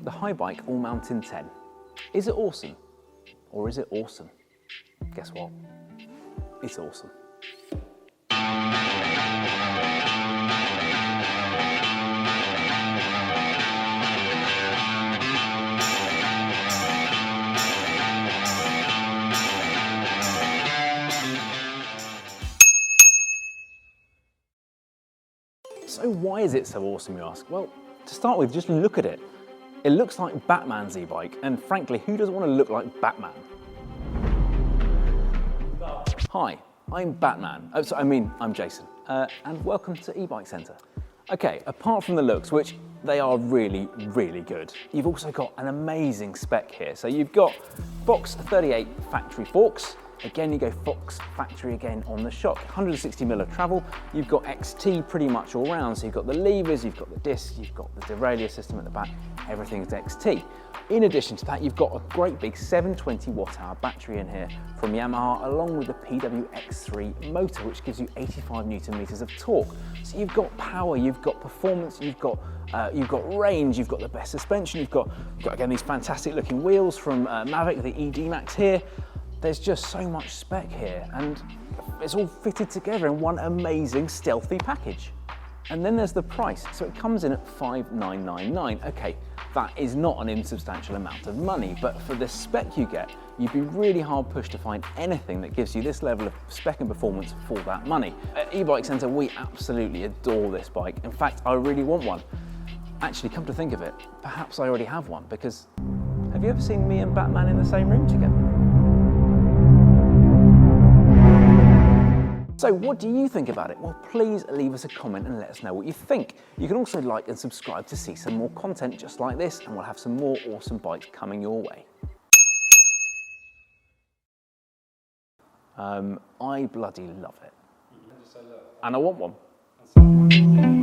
the Haibike ALL-MTN 10. Is it awesome? Or is it awesome? Guess what? It's awesome. So why is it so awesome, you ask? Well, to start with, just look at it. It looks like Batman's e-bike, and frankly, who doesn't want to look like Batman? Hi, I'm Batman. I'm Jason, and welcome to ebike-centre. Okay, apart from the looks, which they are really, really good, you've also got an amazing spec here. So you've got Fox 38 factory forks. Again, you go Fox factory again on the shock. 160mm of travel. You've got XT pretty much all round. So you've got the levers, you've got the discs, you've got the derailleur system at the back. Everything's XT. In addition to that, you've got a great big 720 watt-hour battery in here from Yamaha, along with the PWX3 motor, which gives you 85 Nm of torque. So you've got power, you've got performance, you've got range, you've got the best suspension, you've got again these fantastic looking wheels from Mavic, the ED Max here. There's just so much spec here, and it's all fitted together in one amazing stealthy package. And then there's the price. So it comes in at $5,999. Okay, that is not an insubstantial amount of money, but for the spec you get, you'd be really hard pushed to find anything that gives you this level of spec and performance for that money. At ebike-centre, we absolutely adore this bike. In fact, I really want one. Actually, come to think of it, perhaps I already have one, because have you ever seen me and Batman in the same room together? So what do you think about it? Well, please leave us a comment and let us know what you think. You can also like and subscribe to see some more content just like this, and we'll have some more awesome bikes coming your way. I bloody love it. And I want one.